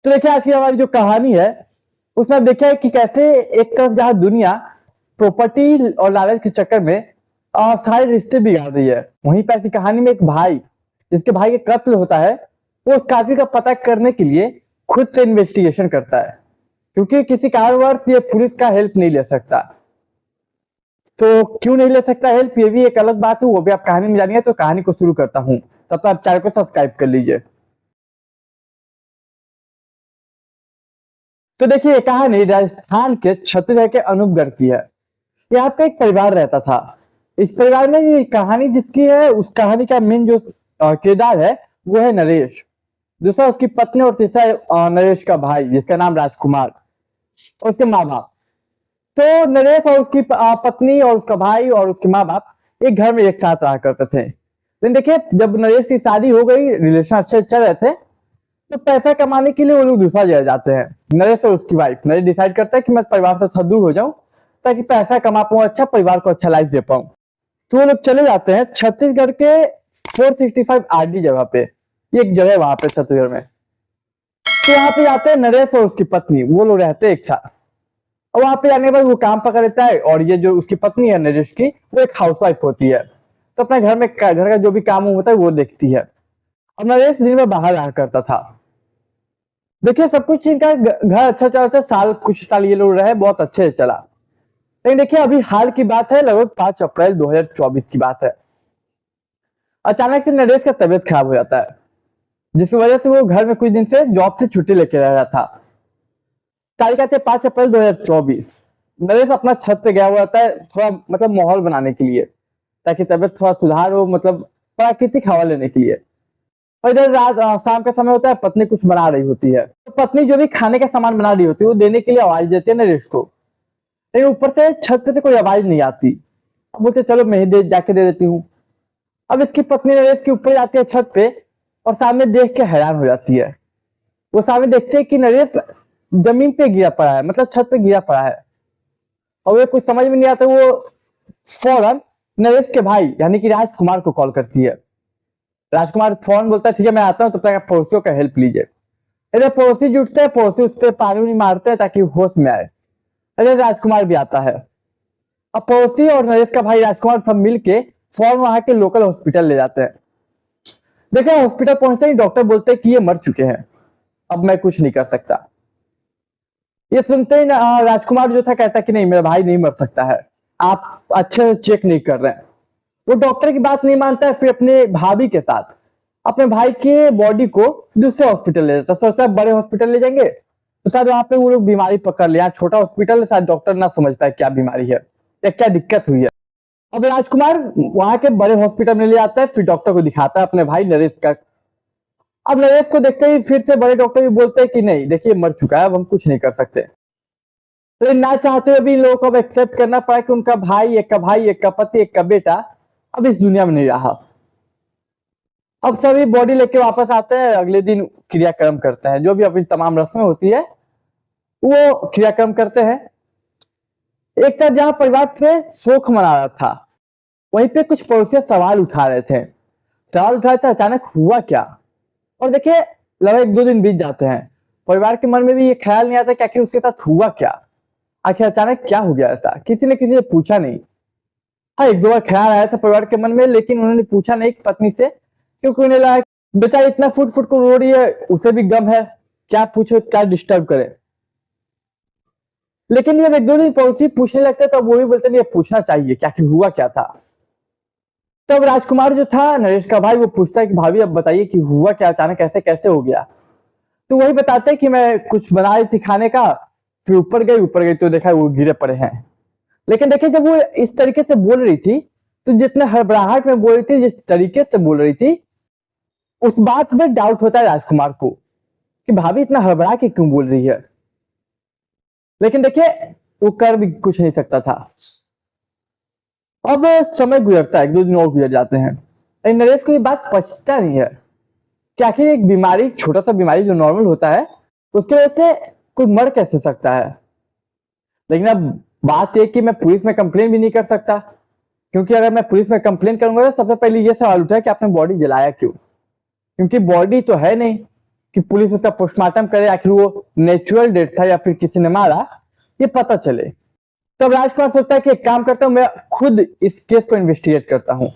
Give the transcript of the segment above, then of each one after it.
तो देखिए आज की हमारी जो कहानी है उसमें देखिए कि कैसे एक तरफ जहां दुनिया प्रॉपर्टी और लालच के चक्कर में सारे रिश्ते बिगाड़ रही है, वहीं पे ऐसी कहानी में एक भाई जिसके भाई का कत्ल होता है, वो उस कातिल का पता करने के लिए खुद से इन्वेस्टिगेशन करता है, क्योंकि किसी कारणवश ये पुलिस का हेल्प नहीं ले सकता। तो क्यों नहीं ले सकता हेल्प, ये भी एक अलग बात है, वो भी आप कहानी में जानिए। तो कहानी को शुरू करता हूँ, तब तक आप चैनल को सब्सक्राइब कर लीजिए। तो देखिए ये कहानी राजस्थान के छत्तीसगढ़ के अनूपगढ़ की है। यहाँ पे एक परिवार रहता था। इस परिवार में ये कहानी जिसकी है, उस कहानी का मेन जो किरदार है वो है नरेश। दूसरा उसकी पत्नी और तीसरा नरेश का भाई जिसका नाम राजकुमार और उसके माँ बाप। तो नरेश और उसकी पत्नी और उसका भाई और उसके माँ बाप एक घर में एक साथ रहा करते थे। लेकिन देखिए जब नरेश की शादी हो गई, रिलेशन अच्छे चल रहे थे, तो पैसा कमाने के लिए वो लोग दूसरा जगह जाते हैं। नरेश और उसकी वाइफ, नरेश डिसाइड करता है कि मैं परिवार से थोड़ा दूर हो जाऊं ताकि पैसा कमा पाऊं, अच्छा परिवार को अच्छा लाइफ दे पाऊं। तो वो लोग चले जाते हैं छत्तीसगढ़ के 465 आरडी जगह पे। ये एक जगह है वहां पे छत्तीसगढ़ में। तो वहां पे जाते हैं नरेश और उसकी पत्नी, वो लोग रहते हैं एक साथ। और वहां पे जाने के बाद वो काम पकड़ लेता है, और ये जो उसकी पत्नी है नरेश की, वो एक हाउसवाइफ होती है। तो अपने घर में घर का जो भी काम होता है वो देखती है। और नरेश दिन में बाहर रहा करता था। देखिए सब कुछ इनका घर अच्छा चला था, कुछ साल ये लोग रहे, बहुत अच्छे से चला। लेकिन देखिए अभी हाल की बात है, लगभग 5 अप्रैल 2024 की बात है। अचानक से नरेश का तबीयत खराब हो जाता है, जिसकी वजह से वो घर में कुछ दिन से जॉब से छुट्टी लेके रह रहा था। तारीख आती है 5 अप्रैल 2024। नरेश अपना छत पे गया हुआ था, थोड़ा मतलब माहौल बनाने के लिए, ताकि तबीयत थोड़ा सुधार हो, मतलब प्राकृतिक हवा लेने के लिए। और इधर रात शाम का समय होता है, पत्नी कुछ बना रही होती है। तो पत्नी जो भी खाने का सामान बना रही होती है वो देने के लिए आवाज देती है नरेश को। लेकिन ऊपर से छत पे से कोई आवाज नहीं आती। अब बोलते चलो मैं ही जाके दे देती हूँ। अब इसकी पत्नी नरेश के ऊपर जाती है छत पे, और सामने देख के हैरान हो जाती है। वो सामने देखते हैं कि नरेश जमीन पे गिरा पड़ा है, मतलब छत पे गिरा पड़ा है। और वे कुछ समझ में नहीं आता, वो फौरन नरेश के भाई यानी कि राजकुमार को कॉल करती है। राजकुमार फौरन बोलता है ठीक है मैं आता हूँ, तब तक आप पड़ोसियों का हेल्प लीजिए। इधर पड़ोसी जुटते हैं, पड़ोसी उस पर पानी नहीं मारते हैं ताकि होश में आए। इधर राजकुमार भी आता है। अब पड़ोसी और नरेश का भाई राजकुमार सब मिलके फौरन वहां के लोकल हॉस्पिटल ले जाते हैं। देखिए हॉस्पिटल पहुंचते ही डॉक्टर बोलते हैं कि ये मर चुके हैं, अब मैं कुछ नहीं कर सकता। ये सुनते ही राजकुमार जो था कहता कि नहीं मेरा भाई नहीं मर सकता है, आप अच्छे से चेक नहीं कर रहे हैं। वो डॉक्टर की बात नहीं मानता है, फिर अपने भाभी के साथ अपने भाई के बॉडी को दूसरे हॉस्पिटल ले जाता है। सोचता है बड़े हॉस्पिटल ले जाएंगे तो शायद वहां पे वो लोग बीमारी पकड़ ले, छोटा हॉस्पिटल शायद डॉक्टर ना समझ पाए क्या बीमारी है या क्या दिक्कत हुई है। अब राजकुमार वहां के बड़े हॉस्पिटल में ले आता है, फिर डॉक्टर को दिखाता है अपने भाई नरेश का। अब नरेश को देखते ही फिर से बड़े डॉक्टर भी बोलते हैं कि नहीं देखिए मर चुका है, अब हम कुछ नहीं कर सकते। लेकिन ना चाहते हुए भी लोगों को अब एक्सेप्ट करना पड़ा कि उनका भाई, एक का पति, एक का बेटा अब इस दुनिया में नहीं रहा। अब सभी बॉडी लेके वापस आते हैं, अगले दिन क्रियाक्रम करते हैं, जो भी अपनी तमाम रस्में होती है वो क्रियाक्रम करते हैं। एक तरफ जहां परिवार से शोक मना रहा था, वहीं पे कुछ पड़ोसी सवाल उठा रहे थे। सवाल उठा रहे थे अचानक हुआ क्या। और देखिए लगभग 1-2 दिन बीत जाते हैं, परिवार के मन में भी ये ख्याल नहीं आता कि आखिर उसके साथ हुआ क्या, आखिर अचानक क्या हो गया ऐसा। किसी ने किसी से पूछा नहीं। हाँ 1-2 बार ख्याल आया था परिवार के मन में, लेकिन उन्होंने पूछा नहीं पत्नी से, क्योंकि उन्हें लगा बेचारी इतना फुट फुट को रो रही है, उसे भी गम है, क्या पूछो क्या डिस्टर्ब करे। लेकिन जब 1-2 दिन पड़ोसी पूछने लगते तब वो भी बोलते नहीं पूछना चाहिए क्या कि हुआ क्या था। तब राजकुमार जो था नरेश का भाई, वो पूछता है कि भाभी अब बताइए कि हुआ क्या, अचानक ऐसे कैसे हो गया। तो वही बताते हैं कि मैं कुछ बना रही थी खाने का, फिर ऊपर गई तो देखा वो गिरे पड़े हैं। लेकिन देखिए जब वो इस तरीके से बोल रही थी, तो जितने हड़बड़ाहट में बोल रही थी, जिस तरीके से बोल रही थी, उस बात में डाउट होता है राजकुमार को कि भाभी इतना हड़बड़ा के क्यों बोल रही है। लेकिन देखिए वो कर भी कुछ नहीं सकता था। अब समय गुजरता है, 1-2 दिन और गुजर जाते हैं, लेकिन नरेश को ये बात पछता नहीं है कि आखिर एक बीमारी, छोटा सा बीमारी जो नॉर्मल होता है, उसकी वजह से कोई मर कैसे सकता है। लेकिन अब बात यह कि मैं पुलिस में कंप्लेन भी नहीं कर सकता, क्योंकि अगर मैं पुलिस में कंप्लेन करूंगा तो सबसे पहले यह सवाल उठा कि आपने बॉडी जलाया क्यों, क्योंकि बॉडी तो है नहीं कि पुलिस उसका पोस्टमार्टम करे, आखिर वो नेचुरल डेथ था या फिर किसी ने मारा, ये पता चले। तब राजकुमार सोचता है कि एक काम करता हूं, मैं खुद इस केस को इन्वेस्टिगेट करता हूं,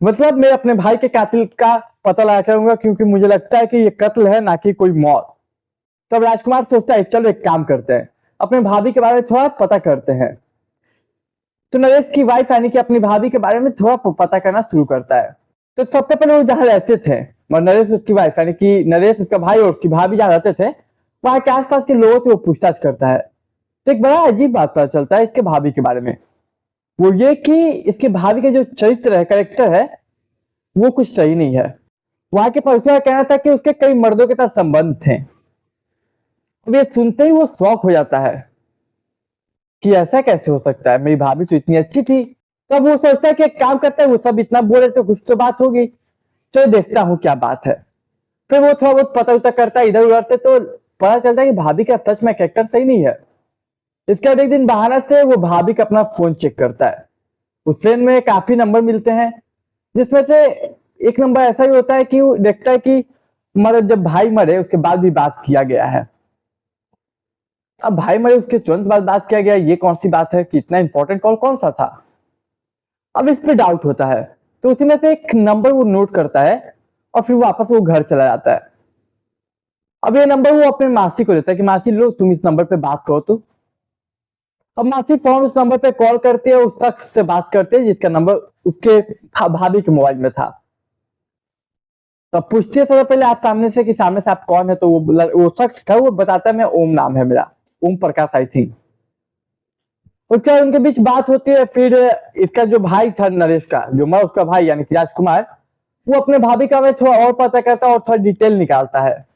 मतलब मैं अपने भाई के कातिल का पता लगा करूंगा, क्योंकि मुझे लगता है कि ये कत्ल है ना कि कोई मौत। तब राजकुमार सोचता है चलो एक काम करते हैं, अपने भाभी के बारे में थोड़ा पता करते हैं। तो नरेश की वाइफ यानी कि अपनी भाभी के बारे में थोड़ा पता करना शुरू करता है। तो सबसे पहले वो जहाँ रहते थे, और नरेश उसकी वाइफ यानी कि नरेश उसका भाई और उसकी भाभी जहाँ रहते थे, वहां के आसपास के लोगों से वो पूछताछ करता है। तो एक बड़ा अजीब बात पता चलता है इसके भाभी के बारे में, वो ये कि इसके भाभी का जो चरित्र है, कैरेक्टर है, वो कुछ सही नहीं है। वहां के पड़ोसियों का कहना था कि उसके कई मर्दों के साथ संबंध थे। अब ये सुनते ही वो शौक हो जाता है कि ऐसा कैसे हो सकता है, मेरी भाभी तो इतनी अच्छी थी। तब वो सोचता है कि एक काम करता है, वो सब इतना बोले तो कुछ तो बात होगी, चलो देखता हूँ क्या बात है। फिर वो थोड़ा बहुत पता उता करता है इधर उधर से, तो पता चलता है कि भाभी का सच में कैरेक्टर सही नहीं है। इसके बाद एक दिन बहाना से वो भाभी का अपना फोन चेक करता है। उस फोन में काफी नंबर मिलते हैं, जिसमें से एक नंबर ऐसा भी होता है कि वो देखता है कि जब भाई मरे उसके बाद भी बात किया गया है। अब भाई मरे उसके तुरंत बाद बात किया गया, ये कौन सी बात है कि इतना इंपॉर्टेंट कॉल कौन सा था। अब इस पे डाउट होता है, तो उसी में से एक नंबर वो नोट करता है और फिर वापस वो घर चला जाता है। अब ये नंबर वो अपने मासी को देता है कि मासी लो तुम इस नंबर पे बात करो। तो अब मासी फोन उस नंबर पे कॉल करती है, उस शख्स से बात करते हैं जिसका नंबर उसके भाभी के मोबाइल में था। तो पूछती है सबसे पहले आप सामने से कि सामने से आप कौन है। तो वो शख्स था, वो बताता है मैं ओम नाम है मेरा, ओम प्रकाश आई थी। उसके बाद उनके बीच बात होती है। फिर इसका जो भाई था नरेश का, जो मैं उसका भाई यानी कि राजकुमार, वो अपने भाभी का मैं थोड़ा और पता करता है और थोड़ा डिटेल निकालता है।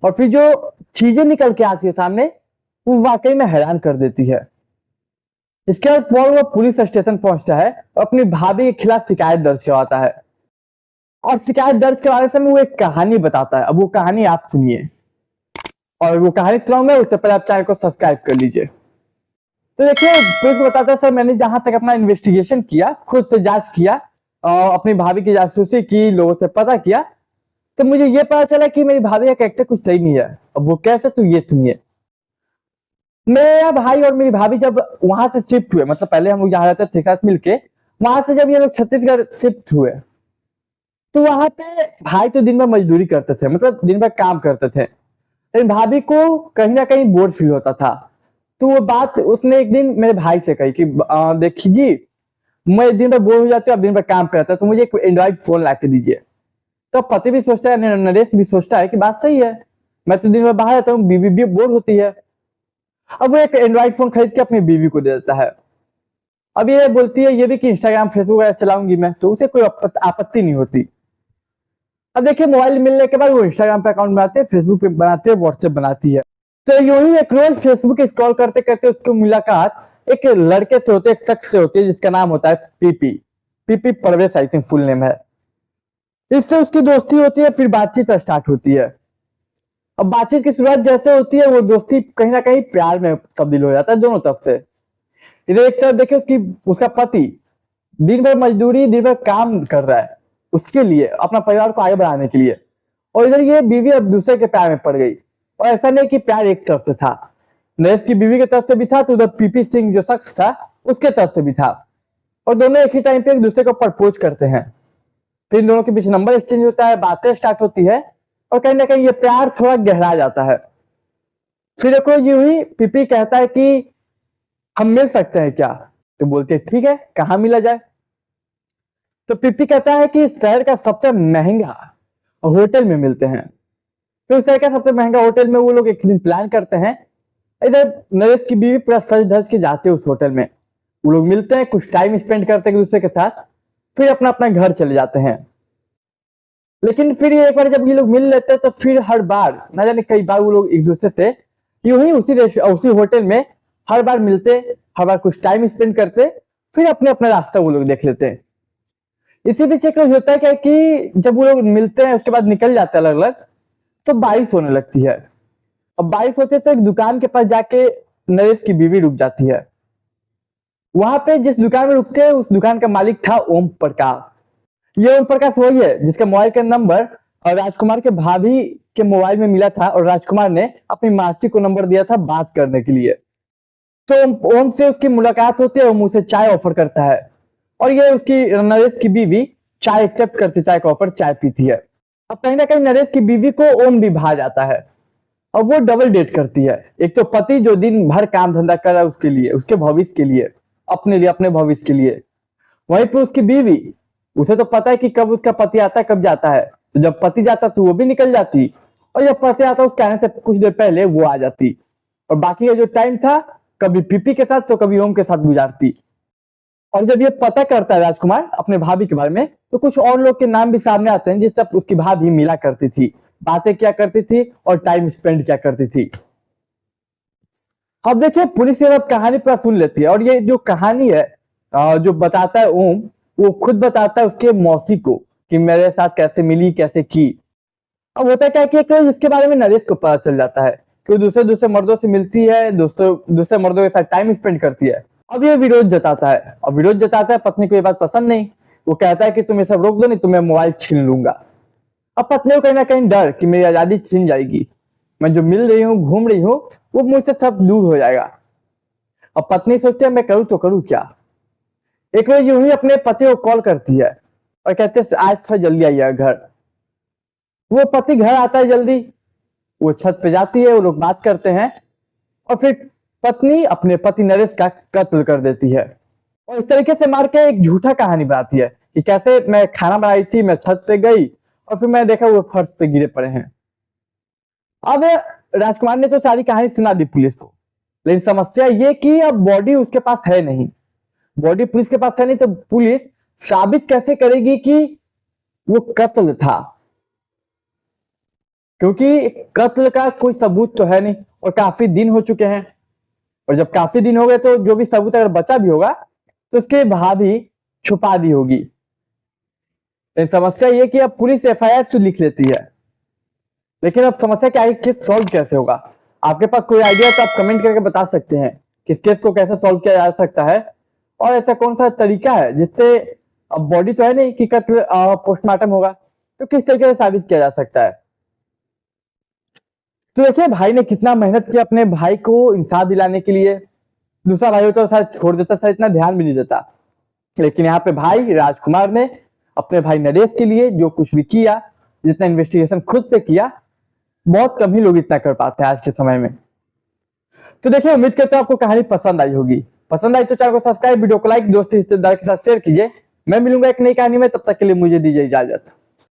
और फिर जो चीजें निकल के आती है सामने, वो वाकई में हैरान कर देती है। इसके बाद फौरन वो पुलिस स्टेशन पहुंचता है और अपनी भाभी के खिलाफ शिकायत दर्ज करवाता है। और शिकायत दर्ज करवाने समय वो एक कहानी बताता है। अब वो कहानी आप सुनिए, और वो कहानी सुनाऊं मैं, उससे पहले आप चैनल को सब्सक्राइब कर लीजिए। तो देखिए पुलिस को बताता है सर मैंने जहां तक अपना इन्वेस्टिगेशन किया, खुद से जांच किया, अपनी भाभी की जासूसी की, लोगों से पता किया, तो मुझे ये पता चला कि मेरी भाभी का कैरेक्टर कुछ सही नहीं है। अब वो कैसे, तो ये सुनिए। मेरा भाई और मेरी भाभी जब वहां से शिफ्ट हुए, मतलब पहले हम लोग जहाँ रहते थे साथ मिलके, वहां से जब ये लोग छत्तीसगढ़ शिफ्ट हुए, तो वहां पे भाई तो दिन भर मजदूरी करते थे, मतलब दिन भर काम करते थे, लेकिन भाभी को कहीं ना कहीं बोर फील होता था। तो वो बात उसने एक दिन मेरे भाई से कही कि देखिए जी, मैं दिन भर बोर हो जाती हूँ, अब दिन भर काम करता है, तो मुझे एक एंड्रॉइड फोन ला के दीजिए। तो पति भी सोचता है, नरेश भी सोचता है कि बात सही है, मैं तो दिन भर बाहर रहता हूँ, बीवी भी बोर होती है। अब वो एक एंड्रॉइड फोन खरीद के अपनी बीवी को दे देता है। अब ये बोलती है ये भी कि इंस्टाग्राम फेसबुक वगैरह चलाऊंगी मैं, तो उसे कोई आपत्ति नहीं होती। अब देखिए मोबाइल मिलने के बाद वो इंस्टाग्राम पे अकाउंट बनाते हैं, फेसबुक पे बनाते हैं, व्हाट्सएप बनाती है। तो यूं ही एक रोज फेसबुक स्क्रॉल करते करते उसकी मुलाकात एक लड़के से होती है, एक शख्स से होती है जिसका नाम होता है PP. PP Parvesh I think full name है। इससे उसकी दोस्ती होती है, फिर बातचीत स्टार्ट होती है। अब बातचीत की शुरुआत जैसे होती है, वो दोस्ती कहीं ना कहीं प्यार में तब्दील हो जाता है दोनों तरफ से। इधर एक तरफ देखिए उसका पति दिन भर मजदूरी, दिन भर काम कर रहा है उसके लिए, अपना परिवार को आगे बढ़ाने के लिए, और इधर ये बीवी अब दूसरे के प्यार में पड़ गई। और ऐसा नहीं कि प्यार एक तरफ से था, नरेश की बीवी की तरफ से भी था, तो उधर पीपी सिंह जो शख्स था उसके तरफ से भी था, और दोनों एक ही टाइम पे एक दूसरे को प्रपोज करते हैं। फिर इन दोनों के बीच नंबर एक्सचेंज होता है, बातें स्टार्ट होती है, और कहीं ना कहीं ये प्यार थोड़ा गहरा जाता है। फिर एक रोज यूं ही पीपी कहता है कि हम मिल सकते हैं क्या। तो बोलते हैं ठीक है, कहाँ मिला जाए। तो पीपी कहता है कि शहर का सबसे महंगा होटल में मिलते हैं। तो शहर का सबसे महंगा होटल में वो लोग एक दिन प्लान करते हैं। इधर नरेश की बीवी पूरा सज धज के जाते हैं उस होटल में, वो लोग मिलते हैं, कुछ टाइम स्पेंड करते हैं एक दूसरे के साथ, फिर अपना अपना घर चले जाते हैं। लेकिन फिर एक बार जब ये लोग मिल लेते हैं, तो फिर हर बार न जाने कई बार वो लोग एक दूसरे से यूं ही उसी होटल में हर बार मिलते, हर बार कुछ टाइम स्पेंड करते, फिर अपने अपना रास्ता वो लोग देख लेते हैं। इसी बीच एक रोज होता है क्या कि जब वो लोग मिलते हैं उसके बाद निकल जाते हैं अलग अलग, तो बारिश होने लगती है। अब बारिश होती है तो एक दुकान के पास जाके नरेश की बीवी रुक जाती है। वहां पे जिस दुकान में रुकते हैं उस दुकान का मालिक था ओम प्रकाश। ये ओम प्रकाश वही है जिसका मोबाइल का नंबर और राजकुमार के भाभी के मोबाइल में मिला था और राजकुमार ने अपनी मासी को नंबर दिया था बात करने के लिए। तो ओम से उसकी मुलाकात होती है, ओम उसे चाय ऑफर करता है और ये उसकी नरेश की बीवी चाय एक्सेप्ट करती, चाय का ऑफर, चाय पीती है। अब कहीं ना कहीं नरेश की बीवी को ओम भी भा जाता है और वो डबल डेट करती है। एक तो पति जो दिन भर काम धंधा कर रहा है उसके लिए, उसके भविष्य के लिए, अपने लिए, अपने भविष्य के लिए, वहीं पे उसकी बीवी, उसे तो पता है कि कब उसका पति आता है कब जाता है, तो जब पति जाता तो वो भी निकल जाती और जब पति आता उसके आने से कुछ देर पहले वो आ जाती और बाकी का जो टाइम था कभी पीपी के साथ तो कभी ओम के साथ गुजारती। और जब ये पता करता है राजकुमार अपने भाभी के बारे में तो कुछ और लोग के नाम भी सामने आते हैं जिससे उसकी भाभी मिला करती थी, बातें क्या करती थी और टाइम स्पेंड क्या करती थी। अब देखिए पुलिस ये सब कहानी पूरा सुन लेती है और ये जो कहानी है जो बताता है ओम, वो खुद बताता है उसके मौसी को कि मेरे साथ कैसे मिली, कैसे की। अब होता है क्या कि एक रोज इसके बारे में नरेश को पता चल जाता है कि वो दूसरे दूसरे मर्दों से मिलती है, दूसरे मर्दों के साथ टाइम स्पेंड करती है। अब ये विरोध जताता है और विरोध जताता है, पत्नी को ये बात पसंद नहीं। वो कहता है कि तुम ये सब रोक दो नहीं तो मैं मोबाइल छीन लूंगा। अब पत्नी को कहीं ना कहीं डर कि मेरी आजादी छीन जाएगी, मैं जो मिल रही हूँ, घूम रही हूँ, वो मुझसे सब दूर हो जाएगा। अब पत्नी सोचती है मैं करूँ तो करूँ क्या। एक रोज यूं ही अपने पति को कॉल करती है और कहते हैं आज थोड़ा जल्दी आइए घर। वो पति घर आता है जल्दी, वो छत पे जाती है, वो लोग बात करते हैं और फिर पत्नी अपने पति नरेश का कत्ल कर देती है और इस तरीके से मार के एक झूठा कहानी बनाती है कि कैसे मैं खाना बनाई थी, मैं छत पे गई और फिर मैंने देखा वो फर्श पे गिरे पड़े हैं। अब राजकुमार ने तो सारी कहानी सुना दी पुलिस को, लेकिन समस्या ये कि अब बॉडी उसके पास है नहीं, बॉडी पुलिस के पास है नहीं, तो पुलिस साबित कैसे करेगी कि वो कत्ल था, क्योंकि कत्ल का कोई सबूत तो है नहीं और काफी दिन हो चुके हैं। और जब काफी दिन हो गए तो जो भी सबूत अगर बचा भी होगा तो उसके भाभी छुपा दी होगी। लेकिन समस्या ये कि अब पुलिस एफआईआर तो लिख लेती है, लेकिन अब समस्या क्या है, केस सॉल्व कैसे होगा। आपके पास कोई आइडिया तो आप कमेंट करके बता सकते हैं कि इस केस को कैसे सॉल्व किया जा सकता है और ऐसा कौन सा तरीका है जिससे, अब बॉडी तो है नहीं कि कत्ल पोस्टमार्टम होगा, तो किस तरीके से साबित किया जा सकता है। तो देखिए भाई ने कितना मेहनत किया अपने भाई को इंसाफ दिलाने के लिए। दूसरा भाई होता तो शायद छोड़ देता था, इतना ध्यान भी नहीं देता, लेकिन यहाँ पे भाई राजकुमार ने अपने भाई नरेश के लिए जो कुछ भी किया, जितना इन्वेस्टिगेशन खुद से किया, बहुत कम ही लोग इतना कर पाते हैं आज के समय में। तो देखिए उम्मीद करता हूँ आपको कहानी पसंद आई होगी। पसंद आई तो चैनल को सब्सक्राइब, वीडियो को लाइक, दोस्त रिश्तेदार के साथ शेयर कीजिए। मैं मिलूंगा एक नई कहानी में, तब तक के लिए मुझे दीजिए इजाजत।